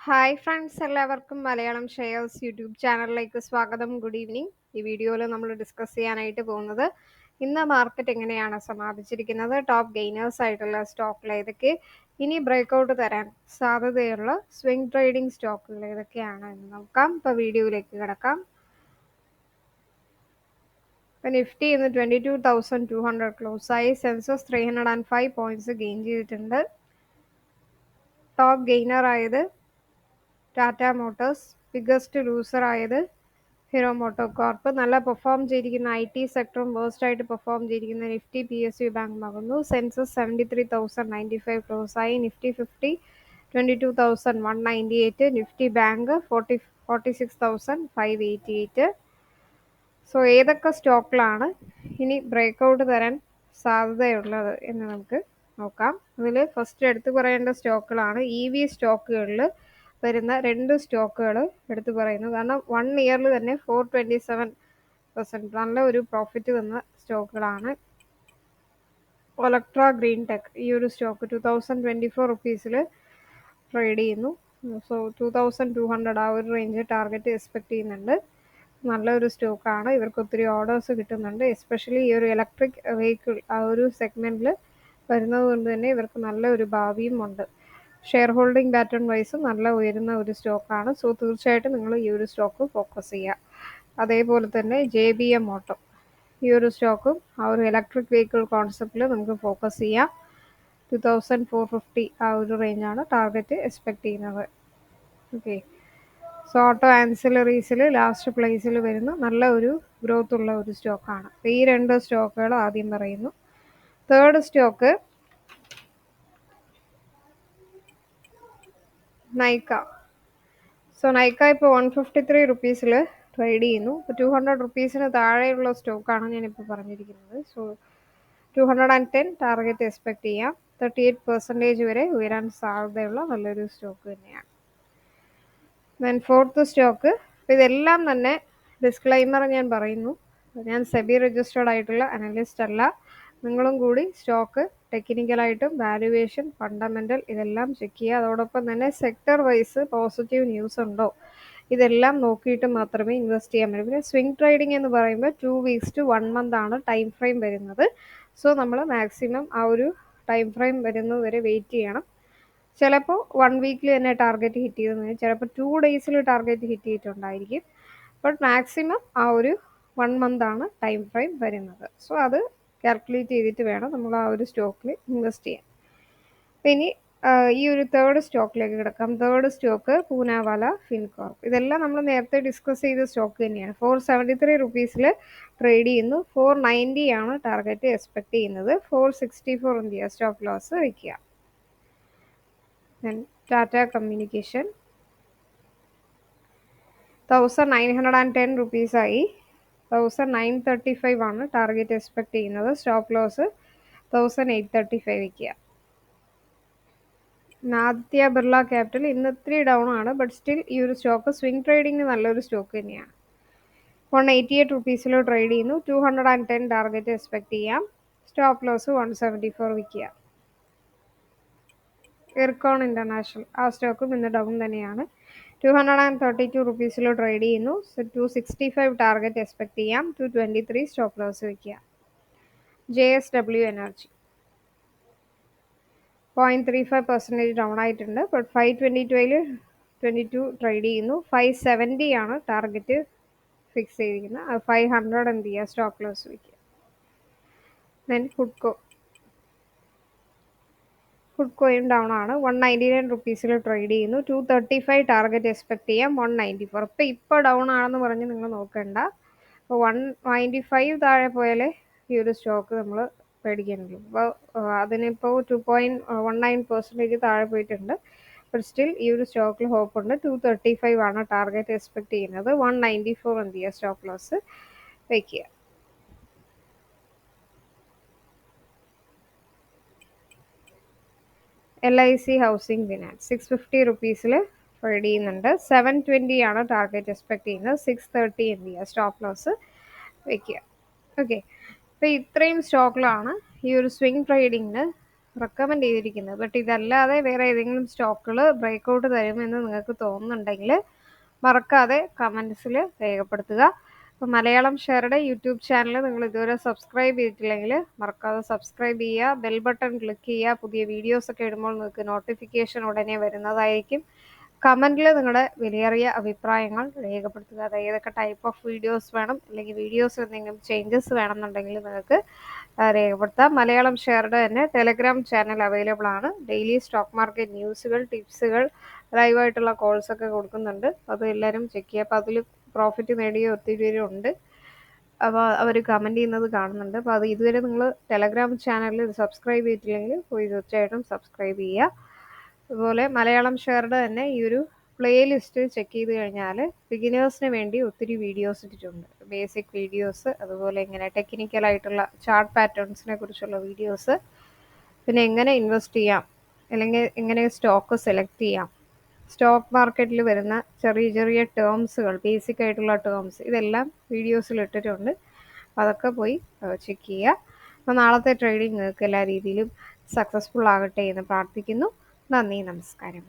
Hi friends, എല്ലാവർക്കും Malayalam shares YouTube ചാനലിലേക്ക് സ്വാഗതം. Good evening. ഈ വീഡിയോയിൽ നമ്മൾ ഡിസ്കസ് ചെയ്യാനായിട്ട് പോകുന്നത് ഇന്ന് മാർക്കറ്റ് എങ്ങനെയാണ് സമാപിച്ചിരിക്കുന്നത്, ടോപ്പ് ഗെയിനേഴ്സ് ആയിട്ടുള്ള സ്റ്റോക്കുകൾ ഏതൊക്കെ, ഇനി ബ്രേക്ക്ഔട്ട് തരാൻ സാധ്യതയുള്ള സ്വിംഗ് ട്രേഡിംഗ് സ്റ്റോക്കുകൾ ഏതൊക്കെയാണ് എന്ന് നോക്കാം. ഇപ്പോൾ വീഡിയോയിലേക്ക് കിടക്കാം. നിഫ്റ്റി ഇന്ന് 22,200 ക്ലോസ് ആയി. സെൻസസ് 305 പോയിന്റ്സ് ഗെയിൻ ചെയ്തിട്ടുണ്ട്. ടോപ്പ് ഗെയിനർ ആയത് ടാറ്റ മോട്ടോഴ്സ്, ബിഗ്ഗസ്റ്റ് ലൂസർ ആയത് ഹീറോ മോട്ടോ കോർപ്പ്. നല്ല പെർഫോം ചെയ്തിരിക്കുന്ന IT സെക്ടറും വേഴ്സ്റ്റ് ആയിട്ട് പെർഫോം ചെയ്തിരിക്കുന്ന നിഫ്റ്റി PSU ബാങ്ക് ആകുന്നു. സെൻസസ് 73,095 ക്ലോസ് ആയി. Nifty 50 22,198, Nifty bank 46,588. സോ ഏതൊക്കെ സ്റ്റോക്കിലാണ് ഇനി ബ്രേക്ക്ഔട്ട് തരാൻ സാധ്യതയുള്ളത് എന്ന് നമുക്ക് നോക്കാം. അതിൽ ഫസ്റ്റ് എടുത്തു പറയേണ്ട സ്റ്റോക്കുകളാണ് EV സ്റ്റോക്കുകളിൽ വരുന്ന രണ്ട് സ്റ്റോക്കുകൾ എടുത്തു പറയുന്നു. കാരണം 1 ഇയറിൽ തന്നെ 427% നല്ല ഒരു പ്രോഫിറ്റ് തന്ന സ്റ്റോക്കുകളാണ്. ഒലക്ട്ര ഗ്രീൻ ടെക് ഈ ഒരു സ്റ്റോക്ക് 2024 റുപ്പീസിൽ ട്രേഡ് ചെയ്യുന്നു. സോ 2200 ആ ഒരു റേഞ്ച് ടാർഗറ്റ് എക്സ്പെക്ട് ചെയ്യുന്നുണ്ട്. നല്ലൊരു സ്റ്റോക്കാണ്. ഇവർക്ക് ഒത്തിരി ഓർഡേഴ്സ് കിട്ടുന്നുണ്ട്. എസ്പെഷ്യലി ഈ ഒരു ഇലക്ട്രിക് വെഹിക്കിൾ ആ ഒരു സെഗ്മെൻറ്റിൽ വരുന്നത് കൊണ്ട് തന്നെ ഇവർക്ക് നല്ല ഒരു ഭാവിയും ഉണ്ട്. ഷെയർ ഹോൾഡിംഗ് പാറ്റേൺ വൈസ് നല്ല ഉയരുന്ന ഒരു സ്റ്റോക്കാണ്. സോ തീർച്ചയായിട്ടും നിങ്ങൾ ഈ ഒരു സ്റ്റോക്ക് ഫോക്കസ് ചെയ്യുക. അതേപോലെ തന്നെ JBM ഓട്ടോ ഈ ഒരു സ്റ്റോക്കും ആ ഒരു ഇലക്ട്രിക് വെഹിക്കിൾ കോൺസെപ്റ്റിൽ നമുക്ക് ഫോക്കസ് ചെയ്യാം. 2450 ആ ഒരു റേഞ്ചാണ് ടാർഗറ്റ് എക്സ്പെക്ട് ചെയ്യുന്നത്. ഓക്കെ, സോ ഓട്ടോ ആൻസിലറീസിൽ ലാസ്റ്റ് പ്ലേസിൽ വരുന്ന നല്ല ഒരു ഗ്രോത്ത് ഉള്ള ഒരു സ്റ്റോക്കാണ്. ഈ രണ്ട് സ്റ്റോക്കുകൾ ആദ്യം പറയുന്നു. Third stock Nykaa. So Nykaa ഇപ്പോൾ 153 റുപ്പീസിൽ ട്രേഡ് ചെയ്യുന്നു. ഇപ്പോൾ 200 റുപ്പീസിന് താഴെയുള്ള സ്റ്റോക്കാണ് ഞാനിപ്പോൾ പറഞ്ഞിരിക്കുന്നത്. സോ 210 ടാർഗറ്റ് എക്സ്പെക്ട് ചെയ്യാം. 38% വരെ ഉയരാൻ സാധ്യതയുള്ള നല്ലൊരു സ്റ്റോക്ക് തന്നെയാണ്. ദെൻ ഫോർത്ത് സ്റ്റോക്ക്, ഇതെല്ലാം തന്നെ ഡിസ്ക്ലൈമർ ഞാൻ പറയുന്നു, ഞാൻ സെബി രജിസ്റ്റേർഡ് ആയിട്ടുള്ള അനലിസ്റ്റ് അല്ല. നിങ്ങളും കൂടി സ്റ്റോക്ക് ടെക്നിക്കലായിട്ടും വാല്യുവേഷൻ, ഫണ്ടമെൻ്റൽ ഇതെല്ലാം ചെക്ക് ചെയ്യുക. അതോടൊപ്പം തന്നെ സെക്ടർ വൈസ് പോസിറ്റീവ് ന്യൂസ് ഉണ്ടോ ഇതെല്ലാം നോക്കിയിട്ട് മാത്രമേ ഇൻവെസ്റ്റ് ചെയ്യാൻ പറ്റൂ. പിന്നെ സ്വിംഗ് ട്രേഡിംഗ് എന്ന് പറയുമ്പോൾ 2 വീക്സ് ടു 1 മന്ത് ആണ് ടൈം ഫ്രെയിം വരുന്നത്. സോ നമ്മൾ മാക്സിമം ആ ഒരു ടൈം ഫ്രെയിം വരുന്നത് വരെ വെയിറ്റ് ചെയ്യണം. ചിലപ്പോൾ 1 വീക്കിൽ തന്നെ ടാർഗറ്റ് ഹിറ്റ് ചെയ്തെന്ന്, ചിലപ്പോൾ 2 ഡേയ്സിൽ ടാർഗറ്റ് ഹിറ്റ് ചെയ്തിട്ടുണ്ടായിരിക്കും. ബട്ട് മാക്സിമം ആ ഒരു 1 മന്ത് ആണ് ടൈം ഫ്രെയിം വരുന്നത്. സോ അത് കാൽക്കുലേറ്റ് ചെയ്തിട്ട് വേണം നമ്മൾ ആ ഒരു സ്റ്റോക്കിൽ ഇൻവെസ്റ്റ് ചെയ്യാൻ. ഇനി ഈ ഒരു തേർഡ് സ്റ്റോക്കിലേക്ക് കിടക്കാം. Third stock Poonawalla Fincorp. ഇതെല്ലാം നമ്മൾ നേരത്തെ ഡിസ്കസ് ചെയ്ത സ്റ്റോക്ക് തന്നെയാണ്. 473 റുപ്പീസിൽ ട്രേഡ് ചെയ്യുന്നു. 490 ആണ് ടാർഗറ്റ് എക്സ്പെക്ട് ചെയ്യുന്നത്. 464 എന്ത് ചെയ്യുക, സ്റ്റോപ്പ് ലോസ് വയ്ക്കുക. ടാറ്റ കമ്മ്യൂണിക്കേഷൻ 1910 റുപ്പീസായി. 1935 ആണ് ടാർഗറ്റ് എക്സ്പെക്ട് ചെയ്യുന്നത്. സ്റ്റോപ്പ് ലോസ് 1835 വയ്ക്കുക. ആദിത്യ ബിർള ക്യാപിറ്റൽ ഇന്ന് ഇത്തിരി ഡൗൺ ആണ്. ബട്ട് സ്റ്റിൽ ഈ ഒരു സ്റ്റോക്ക് സ്വിംഗ് ട്രേഡിങ്ങിന് നല്ലൊരു സ്റ്റോക്ക് തന്നെയാണ്. 188 റുപ്പീസിൽ ട്രേഡ് ചെയ്യുന്നു. 210 ടാർഗറ്റ് എക്സ്പെക്ട് ചെയ്യാം. സ്റ്റോപ്പ് ലോസ് 174 വയ്ക്കുക. ഇർക്കോൺ ഇന്റർനാഷണൽ ആ സ്റ്റോക്കും ഇന്ന് ഡൗൺ തന്നെയാണ്. 232 റുപ്പീസിൽ ട്രേഡ് ചെയ്യുന്നു. 265 ടാർഗറ്റ് എക്സ്പെക്ട് ചെയ്യാം. 223 സ്റ്റോപ്പ് ലോസ് വയ്ക്കുക. JSW എനർജി 0.35% ഡൗൺ ആയിട്ടുണ്ട്. ബട്ട് 522 ട്രേഡ് ചെയ്യുന്നു. 570 ആണ് ടാർഗറ്റ് ഫിക്സ് ചെയ്തിരിക്കുന്നത്. 500 എന്ത് ചെയ്യുക, സ്റ്റോപ്പ് ലോസ് വയ്ക്കുക. ദെൻ ഫുഡ്കോയും ഡൗൺ ആണ്. 199 റുപ്പീസിൽ ട്രേഡ് ചെയ്യുന്നു. 235 ടാർഗറ്റ് എക്സ്പെക്ട് ചെയ്യാം. 194. ഇപ്പോൾ ഡൗൺ ആണെന്ന് പറഞ്ഞ് നിങ്ങൾ നോക്കണ്ട. അപ്പോൾ 195 താഴെ പോയാലേ ഈ ഒരു സ്റ്റോക്ക് നമ്മൾ പേടിക്കുന്നുള്ളൂ. അപ്പോൾ അതിനിപ്പോൾ 2.19% താഴെ പോയിട്ടുണ്ട്. ബട്ട് സ്റ്റിൽ ഈ ഒരു സ്റ്റോക്കിൽ ഹോപ്പ് ഉണ്ട്. 235 ആണ് ടാർഗറ്റ് എക്സ്പെക്ട് ചെയ്യുന്നത്. 194 എന്ത് ചെയ്യുക, സ്റ്റോപ്പ് ലോസ് വയ്ക്കുക. LIC ഹൗസിംഗ് ഫിനാൻസ് 650 റുപ്പീസിൽ ട്രേഡ് ചെയ്യുന്നുണ്ട്. 720 ആണ് ടാർഗറ്റ് എക്സ്പെക്ട് ചെയ്യുന്നത്. 630 എന്ത് ചെയ്യുക, സ്റ്റോപ്പ് ലോസ് വയ്ക്കുക. ഓക്കെ, അപ്പോൾ ഇത്രയും സ്റ്റോക്കിലാണ് ഈ ഒരു സ്വിംഗ് ട്രേഡിങ്ങിന് റെക്കമെൻഡ് ചെയ്തിരിക്കുന്നത്. ബട്ട് ഇതല്ലാതെ വേറെ ഏതെങ്കിലും സ്റ്റോക്കുകൾ ബ്രേക്കൗട്ട് തരുമെന്ന് നിങ്ങൾക്ക് തോന്നുന്നുണ്ടെങ്കിൽ മറക്കാതെ കമൻസിൽ രേഖപ്പെടുത്തുക. അപ്പോൾ മലയാളം ഷെയറുടെ യൂട്യൂബ് ചാനൽ നിങ്ങൾ ഇതുവരെ സബ്സ്ക്രൈബ് ചെയ്തിട്ടില്ലെങ്കിൽ മറക്കാതെ സബ്സ്ക്രൈബ് ചെയ്യുക, ബെൽ ബട്ടൺ ക്ലിക്ക് ചെയ്യുക. പുതിയ വീഡിയോസൊക്കെ ഇടുമ്പോൾ നിങ്ങൾക്ക് നോട്ടിഫിക്കേഷൻ ഉടനെ വരുന്നതായിരിക്കും. കമൻറ്റിൽ നിങ്ങളുടെ വിലയേറിയ അഭിപ്രായങ്ങൾ രേഖപ്പെടുത്തുക. അത് ഏതൊക്കെ ടൈപ്പ് ഓഫ് വീഡിയോസ് വേണം, അല്ലെങ്കിൽ വീഡിയോസ് എന്തെങ്കിലും ചേഞ്ചസ് വേണമെന്നുണ്ടെങ്കിൽ നിങ്ങൾക്ക് രേഖപ്പെടുത്താം. മലയാളം ഷെയറുടെ തന്നെ ടെലഗ്രാം ചാനൽ അവൈലബിൾ ആണ്. ഡെയിലി സ്റ്റോക്ക് മാർക്കറ്റ് ന്യൂസുകൾ, ടിപ്സുകൾ, ലൈവായിട്ടുള്ള കോൾസൊക്കെ കൊടുക്കുന്നുണ്ട്. അത് എല്ലാവരും ചെക്ക് ചെയ്യുക. അപ്പോൾ അതിൽ പ്രോഫിറ്റ് നേടിയ ഒത്തിരി പേരുണ്ട്. അപ്പോൾ അവർ കമൻറ്റ് ചെയ്യുന്നത് കാണുന്നുണ്ട്. അപ്പോൾ അത് ഇതുവരെ നിങ്ങൾ ടെലഗ്രാം ചാനലിൽ സബ്സ്ക്രൈബ് ചെയ്തിട്ടില്ലെങ്കിൽ പോയി തീർച്ചയായിട്ടും സബ്സ്ക്രൈബ് ചെയ്യുക. അതുപോലെ മലയാളം ഷെയറുടെ തന്നെ ഈ ഒരു പ്ലേലിസ്റ്റ് ചെക്ക് ചെയ്ത് കഴിഞ്ഞാൽ ബിഗിനേഴ്സിന് വേണ്ടി ഒത്തിരി വീഡിയോസ് ഇട്ടിട്ടുണ്ട്. ബേസിക് വീഡിയോസ്, അതുപോലെ ഇങ്ങനെ ടെക്നിക്കലായിട്ടുള്ള ചാർട്ട് പാറ്റേൺസിനെ കുറിച്ചുള്ള വീഡിയോസ്, പിന്നെ എങ്ങനെ ഇൻവെസ്റ്റ് ചെയ്യാം, അല്ലെങ്കിൽ എങ്ങനെ സ്റ്റോക്ക് സെലക്ട് ചെയ്യാം, സ്റ്റോക്ക് മാർക്കറ്റിൽ വരുന്ന ചെറിയ ചെറിയ ടേംസുകൾ, ബേസിക് ആയിട്ടുള്ള ടേംസ്, ഇതെല്ലാം വീഡിയോസിൽ ഇട്ടിട്ടുണ്ട്. അതൊക്കെ പോയി ചെക്ക് ചെയ്യുക. അപ്പോൾ നാളത്തെ ട്രേഡിംഗ് നിങ്ങൾക്ക് എല്ലാ രീതിയിലും സക്സസ്ഫുൾ ആകട്ടെ എന്ന് പ്രാർത്ഥിക്കുന്നു. നന്ദി, നമസ്കാരം.